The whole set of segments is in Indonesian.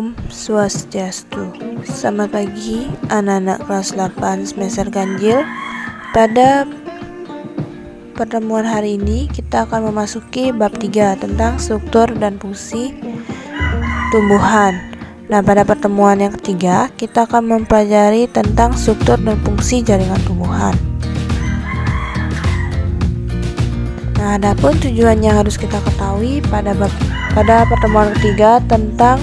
Om Swastiastu. Selamat pagi anak-anak kelas 8 semester ganjil. Pada pertemuan hari ini kita akan memasuki bab 3 tentang struktur dan fungsi tumbuhan. Nah, pada pertemuan yang ketiga kita akan mempelajari tentang struktur dan fungsi jaringan tumbuhan. Nah, adapun tujuan yang harus kita ketahui pada pertemuan ketiga tentang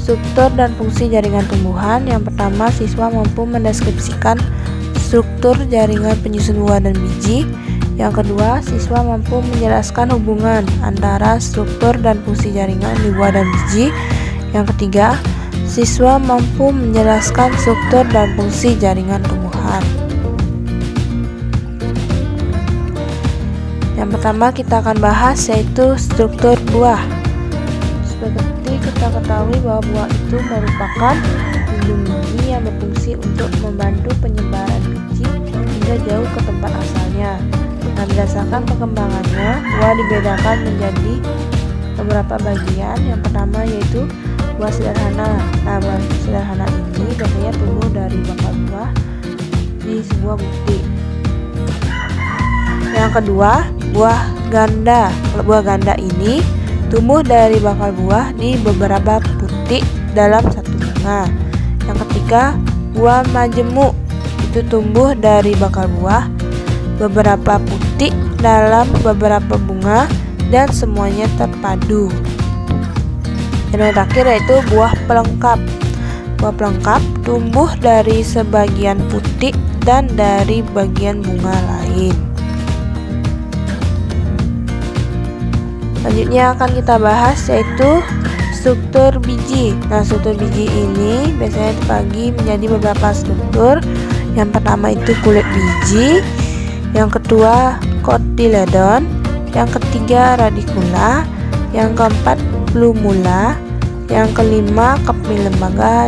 struktur dan fungsi jaringan tumbuhan. Yang pertama, siswa mampu mendeskripsikan struktur jaringan penyusun buah dan biji. Yang kedua, siswa mampu menjelaskan hubungan antara struktur dan fungsi jaringan di buah dan biji. Yang ketiga, siswa mampu menjelaskan struktur dan fungsi jaringan tumbuhan. Yang pertama kita akan bahas yaitu struktur buah. Seperti kita ketahui bahwa buah itu merupakan dinding biji yang berfungsi untuk membantu penyebaran biji hingga jauh ke tempat asalnya. Nah, berdasarkan perkembangannya, buah dibedakan menjadi beberapa bagian. Yang pertama yaitu buah sederhana. Nah, buah sederhana ini biasanya tumbuh dari bakal buah di sebuah butir. Yang kedua, buah ganda. Kalau buah ganda ini tumbuh dari bakal buah di beberapa putik dalam satu bunga. Yang ketiga, buah majemuk itu tumbuh dari bakal buah beberapa putik dalam beberapa bunga dan semuanya terpadu. Dan yang terakhir yaitu buah pelengkap. Buah pelengkap tumbuh dari sebagian putik dan dari bagian bunga lain. Selanjutnya akan kita bahas yaitu struktur biji. Nah, struktur biji ini biasanya dibagi menjadi beberapa struktur. Yang pertama itu kulit biji, yang kedua kotiledon, yang ketiga radikula, yang keempat plumula, yang kelima keping lembaga,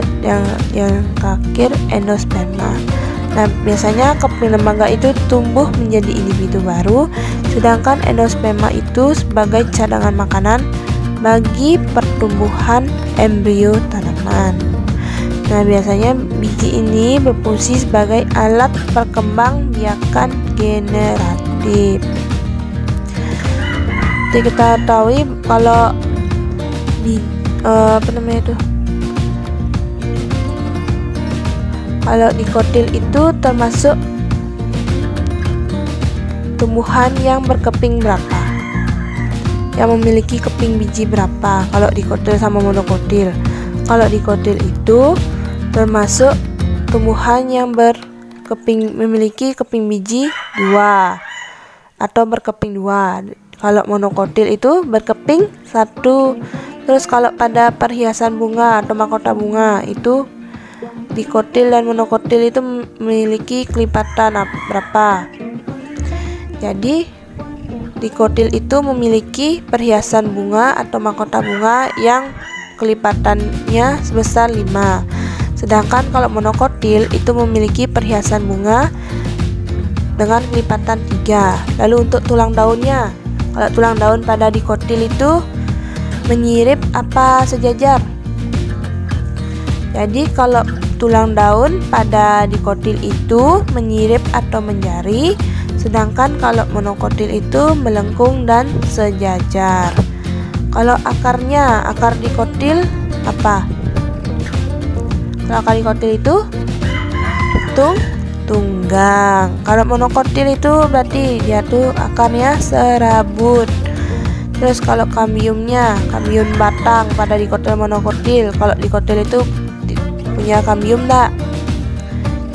yang terakhir endosperma. Nah, biasanya keping lembaga itu tumbuh menjadi individu baru, sedangkan endosperma itu sebagai cadangan makanan bagi pertumbuhan embrio tanaman. Nah, biasanya biji ini berfungsi sebagai alat perkembangbiakan generatif. Jadi kita ketahui kalau kalau dikotil itu termasuk tumbuhan yang berkeping berapa, yang memiliki keping biji berapa kalau dikotil sama monokotil. Kalau dikotil itu termasuk tumbuhan yang memiliki keping biji 2 atau berkeping 2. Kalau monokotil itu berkeping 1. Terus kalau pada perhiasan bunga atau mahkota bunga itu dikotil dan monokotil itu memiliki kelipatan berapa. Jadi dikotil itu memiliki perhiasan bunga atau mahkota bunga yang kelipatannya sebesar 5. Sedangkan kalau monokotil itu memiliki perhiasan bunga dengan kelipatan 3. Lalu untuk tulang daunnya, kalau tulang daun pada dikotil itu menyirip apa sejajar. Jadi kalau tulang daun pada dikotil itu menyirip atau menjari, sedangkan kalau monokotil itu melengkung dan sejajar. Kalau akar dikotil apa? Kalau akar dikotil itu tunggang. Kalau monokotil itu berarti dia tuh akarnya serabut. Terus kalau kambium batang pada dikotil monokotil. Kalau dikotil itu punya kambium enggak?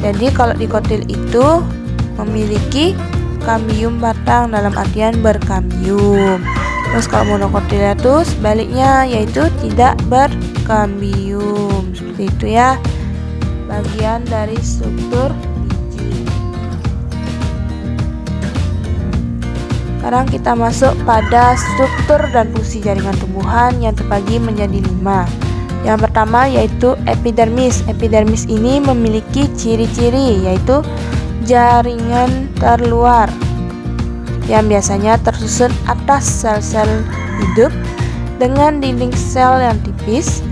Jadi kalau dikotil itu memiliki kambium batang dalam artian berkambium. Terus kalau monokotil itu sebaliknya, yaitu tidak berkambium. Seperti itu ya, bagian dari struktur biji. Sekarang kita masuk pada struktur dan fungsi jaringan tumbuhan yang terbagi menjadi 5. Yang pertama yaitu epidermis. Epidermis ini memiliki ciri-ciri yaitu jaringan terluar yang biasanya tersusun atas sel-sel hidup dengan dinding sel yang tipis,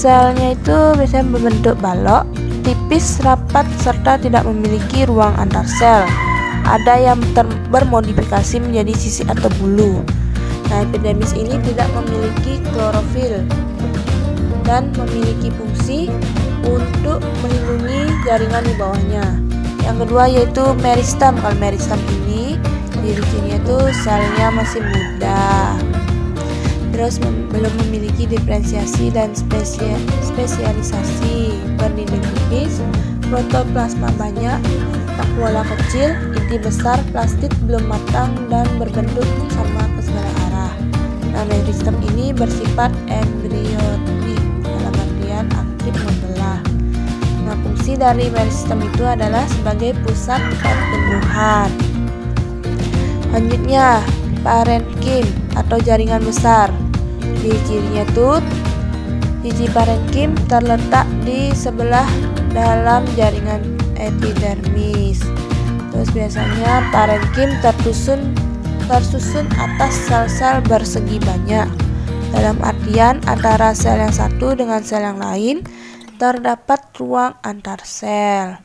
Selnya itu biasanya berbentuk balok, tipis, rapat, serta tidak memiliki ruang antar sel. Ada yang bermodifikasi menjadi sisik atau bulu. Nah, epidermis ini tidak memiliki klorofil dan memiliki fungsi untuk melindungi jaringan di bawahnya. Yang kedua yaitu meristem. Kalau meristem ini ciri-cirinya itu selnya masih muda, terus belum memiliki diferensiasi dan spesialisasi, berdinding tipis, protoplasma banyak, vakuola kecil, inti besar, plastik belum matang dan berbentuk sama ke segala arah. Nah, meristem ini bersifat embrionik, dalam artian aktif membelah. Nah, fungsi dari meristem itu adalah sebagai pusat pertumbuhan. Selanjutnya, parenkim atau jaringan besar. Ciri-cirinya tuh, biji parenkim terletak di sebelah dalam jaringan epidermis. Terus biasanya parenkim tersusun atas sel-sel bersegi banyak. Dalam artian antara sel yang satu dengan sel yang lain terdapat ruang antar sel.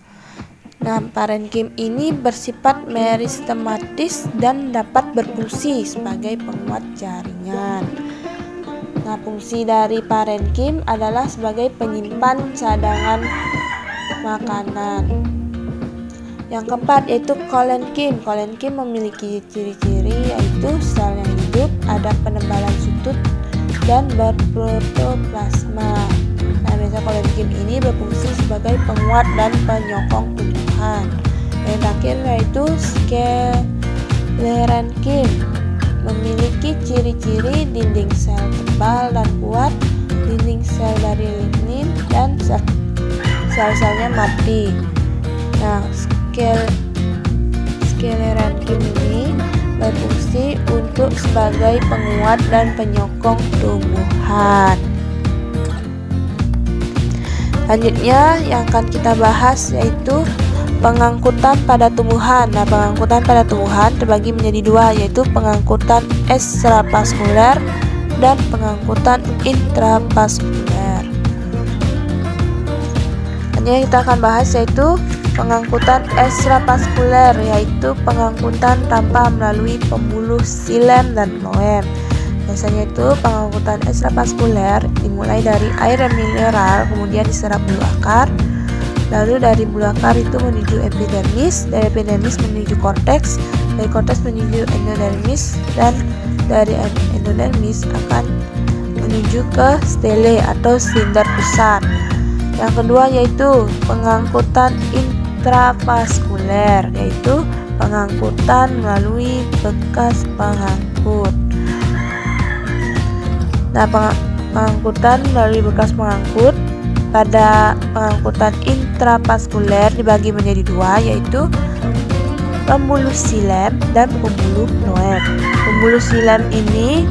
Nah, parenkim ini bersifat meristematis dan dapat berfungsi sebagai penguat jaringan. Nah, fungsi dari parenkim adalah sebagai penyimpan cadangan makanan. Yang keempat yaitu kolenkim. Kolenkim memiliki ciri-ciri yaitu sel yang hidup, ada penebalan sutut dan berprotoplasma. Nah, biasanya kolenkim ini berfungsi sebagai penguat dan penyokong tumbuhan. Yang terakhir yaitu sklerenkim, memiliki ciri-ciri dinding sel tebal dan kuat, dinding sel dari lignin dan sel-selnya mati. Nah, sklerenkim ini berfungsi untuk sebagai penguat dan penyokong tumbuhan. Selanjutnya yang akan kita bahas yaitu pengangkutan pada tumbuhan. Nah, pengangkutan pada tumbuhan terbagi menjadi dua, yaitu pengangkutan ekstravaskuler dan pengangkutan intravaskuler. Yang kita akan bahas yaitu pengangkutan ekstravaskuler, yaitu pengangkutan tanpa melalui pembuluh xilem dan floem. Biasanya itu pengangkutan ekstravaskuler dimulai dari air mineral, kemudian diserap bulu akar, lalu dari bulu akar itu menuju epidermis, dari epidermis menuju korteks, dari korteks menuju endodermis, dan dari endodermis akan menuju ke stele atau silinder pusat. Yang kedua yaitu pengangkutan intravaskuler, yaitu pengangkutan melalui bekas pengangkut. Nah, pengangkutan melalui bekas pengangkut pada pengangkutan intravaskuler dibagi menjadi dua, yaitu pembuluh xilem dan pembuluh floem. Pembuluh xilem ini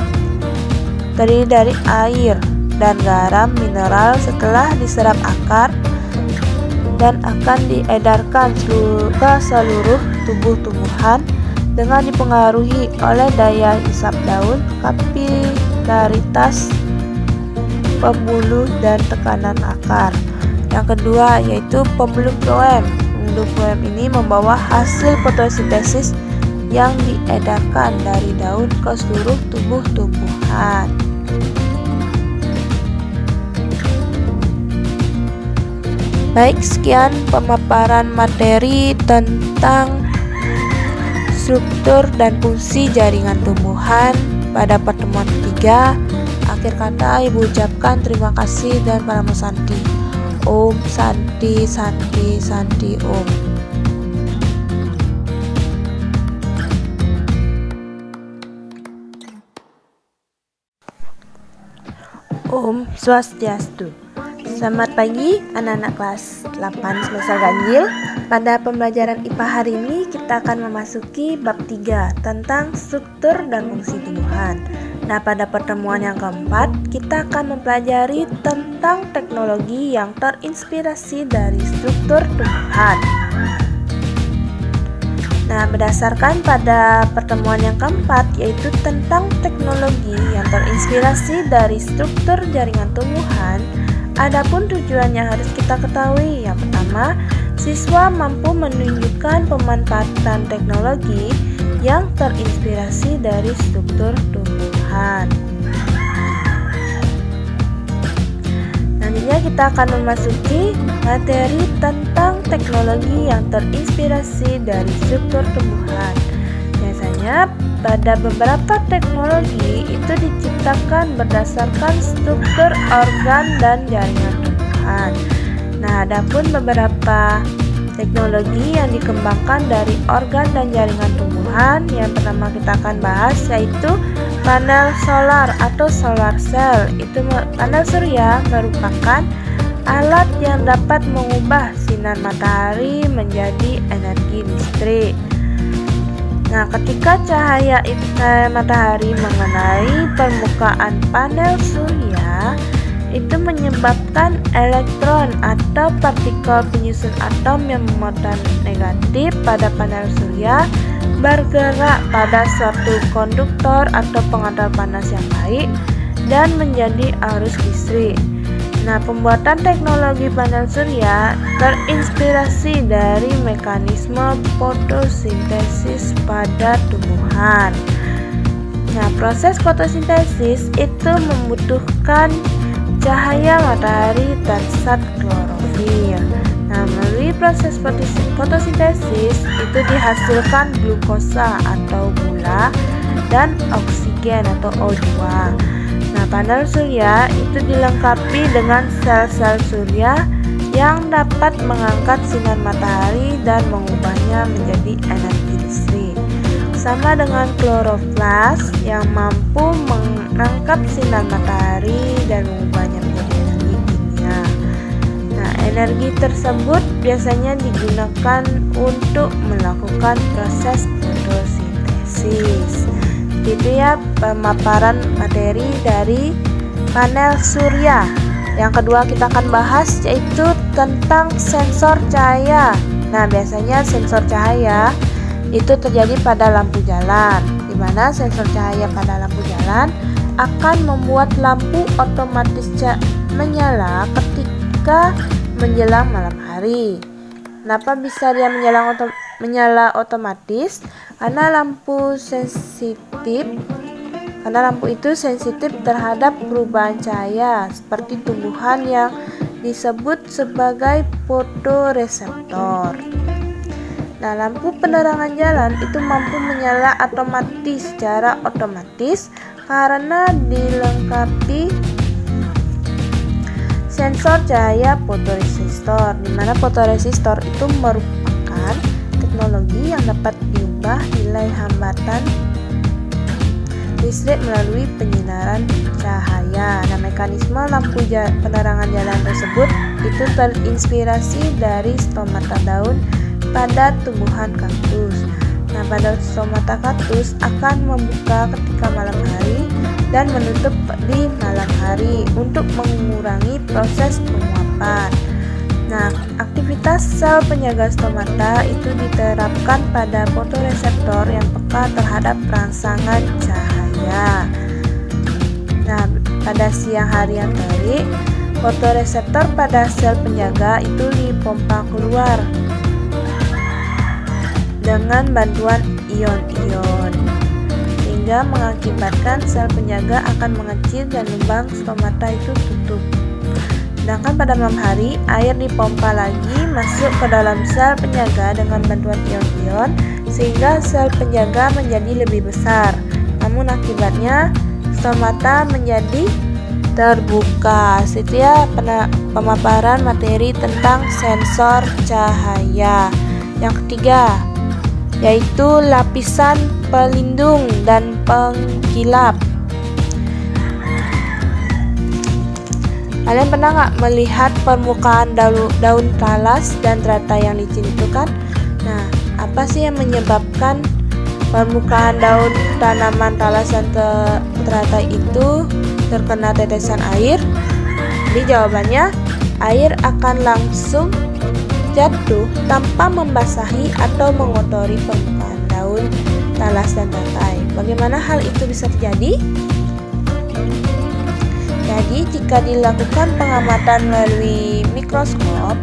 terdiri dari air dan garam mineral setelah diserap akar dan akan diedarkan ke seluruh tubuh tumbuhan dengan dipengaruhi oleh daya hisap daun, kapilaritas pembuluh dan tekanan akar. Yang kedua yaitu pembuluh floem. Pembuluh floem ini membawa hasil fotosintesis yang diedarkan dari daun ke seluruh tubuh tumbuhan. Baik, sekian pemaparan materi tentang struktur dan fungsi jaringan tumbuhan pada pertemuan ketiga. Akhir kata Ibu ucapkan terima kasih dan Paramo Santi. Om Santi Santi Santi Om. Om Swastiastu. Selamat pagi anak-anak kelas 8 semester ganjil. Pada pembelajaran IPA hari ini kita akan memasuki bab 3 tentang struktur dan fungsi tumbuhan. Nah, pada pertemuan yang keempat kita akan mempelajari tentang teknologi yang terinspirasi dari struktur tumbuhan. Nah, berdasarkan pada pertemuan yang keempat yaitu tentang teknologi yang terinspirasi dari struktur jaringan tumbuhan, Adapun tujuan yang harus kita ketahui, yang pertama, siswa mampu menunjukkan pemanfaatan teknologi yang terinspirasi dari struktur tumbuhan. Nantinya kita akan memasuki materi tentang teknologi yang terinspirasi dari struktur tumbuhan. Biasanya pada beberapa teknologi itu diciptakan berdasarkan struktur organ dan jaringan tumbuhan. Nah, adapun beberapa teknologi yang dikembangkan dari organ dan jaringan tumbuhan, yang pertama kita akan bahas yaitu panel solar atau solar cell. Itu panel surya merupakan alat yang dapat mengubah sinar matahari menjadi energi listrik. Nah, ketika cahaya matahari mengenai permukaan panel surya, itu menyebabkan elektron atau partikel penyusun atom yang memuatan negatif pada panel surya bergerak pada suatu konduktor atau pengantar panas yang baik dan menjadi arus listrik. Nah, pembuatan teknologi panel surya terinspirasi dari mekanisme fotosintesis pada tumbuhan. Nah, proses fotosintesis itu membutuhkan cahaya matahari dan zat klorofil. Nah, melalui proses fotosintesis itu dihasilkan glukosa atau gula dan oksigen atau O2. Nah, panel surya itu dilengkapi dengan sel-sel surya yang dapat mengangkat sinar matahari dan mengubahnya menjadi energi listrik. Sama dengan kloroplas yang mampu menangkap sinar matahari dan mengubahnya menjadi energi kimia. Nah, energi tersebut biasanya digunakan untuk melakukan proses fotosintesis. Itu ya pemaparan materi dari panel surya. Yang kedua kita akan bahas yaitu tentang sensor cahaya. Nah, biasanya sensor cahaya itu terjadi pada lampu jalan, di mana sensor cahaya pada lampu jalan akan membuat lampu otomatis menyala ketika menjelang malam hari. Kenapa bisa dia menyala otomatis? Karena lampu itu sensitif terhadap perubahan cahaya seperti tumbuhan yang disebut sebagai fotoreseptor. Nah, lampu penerangan jalan itu mampu menyala secara otomatis karena dilengkapi sensor cahaya fotoresistor, di mana fotoresistor itu merupakan teknologi yang dapat diubah nilai hambatan listrik melalui penyinaran cahaya. Nah, mekanisme lampu penerangan jalan tersebut itu terinspirasi dari stomata daun pada tumbuhan kaktus. Nah, pada stomata kaktus akan membuka ketika malam hari dan menutup di malam hari untuk mengurangi proses penguapan. Nah, aktivitas sel penjaga stomata itu diterapkan pada fotoreseptor yang peka terhadap rangsangan cahaya. Nah, pada siang hari yang terik, fotoreseptor pada sel penjaga itu dipompa keluar dengan bantuan ion-ion, sehingga mengakibatkan sel penjaga akan mengecil dan lubang stomata itu tutup. Sedangkan pada malam hari, air dipompa lagi masuk ke dalam sel penjaga dengan bantuan ion-ion, sehingga sel penjaga menjadi lebih besar. Namun akibatnya stomata menjadi terbuka. Itu ya pemaparan materi tentang sensor cahaya. Yang ketiga yaitu lapisan pelindung dan pengkilap. Kalian pernah nggak melihat permukaan daun talas dan teratai yang licin itu kan? Nah, apa sih yang menyebabkan permukaan daun tanaman talas dan teratai itu terkena tetesan air? Jadi jawabannya, air akan langsung jatuh tanpa membasahi atau mengotori permukaan daun talas dan teratai. Bagaimana hal itu bisa terjadi? Jadi jika dilakukan pengamatan melalui mikroskop,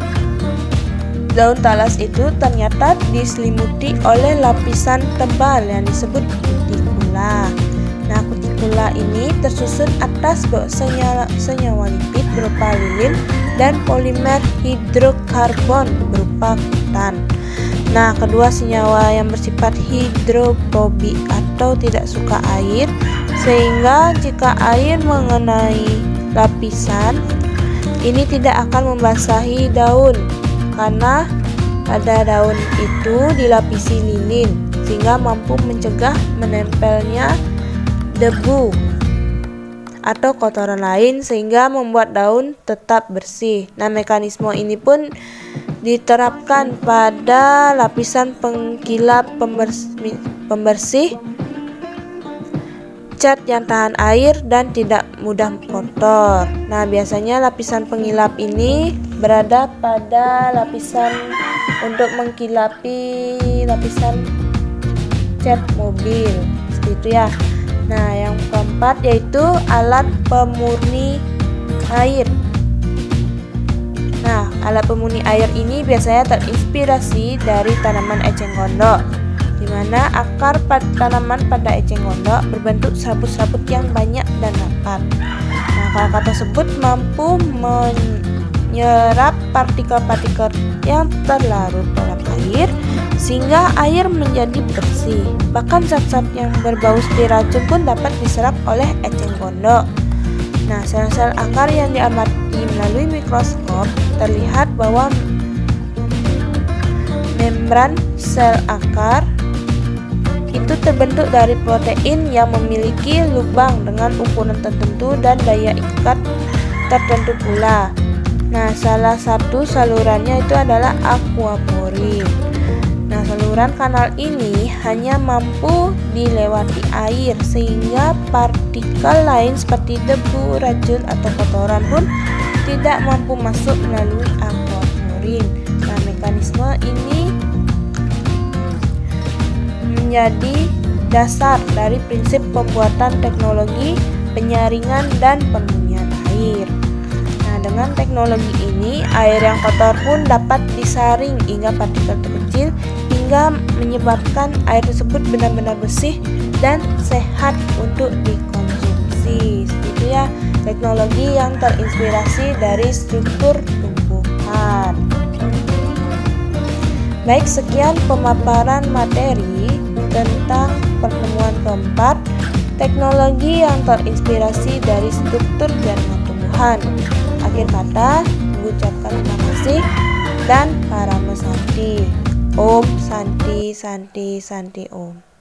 daun talas itu ternyata diselimuti oleh lapisan tebal yang disebut kutikula. Nah, kutikula ini tersusun atas senyawa lipid berupa lilin dan polimer hidrokarbon berupa ketan. Nah, kedua senyawa yang bersifat hidrofobik atau tidak suka air, sehingga jika air mengenai lapisan ini tidak akan membasahi daun, karena pada daun itu dilapisi lilin sehingga mampu mencegah menempelnya debu atau kotoran lain sehingga membuat daun tetap bersih. Nah, mekanisme ini pun diterapkan pada lapisan pengkilap pembersih cat yang tahan air dan tidak mudah kotor. Nah, biasanya lapisan pengilap ini berada pada lapisan untuk mengkilapi lapisan cat mobil, seperti itu ya. Nah, yang keempat yaitu alat pemurni air. Nah, alat pemurni air ini biasanya terinspirasi dari tanaman eceng gondok, di mana akar tanaman pada eceng gondok berbentuk serabut-serabut yang banyak dan rapat. Nah, akar tersebut mampu menyerap partikel-partikel yang terlarut dalam air sehingga air menjadi bersih. Bahkan zat-zat yang berbau seperti racun pun dapat diserap oleh eceng gondok. Nah, sel-sel akar yang diamati melalui mikroskop terlihat bahwa membran sel akar itu terbentuk dari protein yang memiliki lubang dengan ukuran tertentu dan daya ikat tertentu pula. Nah, salah satu salurannya itu adalah aquaporin. Nah, saluran kanal ini hanya mampu dilewati air sehingga partikel lain seperti debu, racun atau kotoran pun tidak mampu masuk melalui aquaporin. Nah, mekanisme ini menjadi dasar dari prinsip pembuatan teknologi penyaringan dan pemurnian air. Nah, dengan teknologi ini air yang kotor pun dapat disaring hingga partikel terkecil hingga menyebabkan air tersebut benar-benar bersih dan sehat untuk dikonsumsi. Itu ya, teknologi yang terinspirasi dari struktur tumbuhan. Baik, sekian pemaparan materi tentang pertemuan keempat, teknologi yang terinspirasi dari struktur jaringan tumbuhan. Akhir kata, mengucapkan terima kasih dan Parama Santi. Om Santi Santi Santi Om.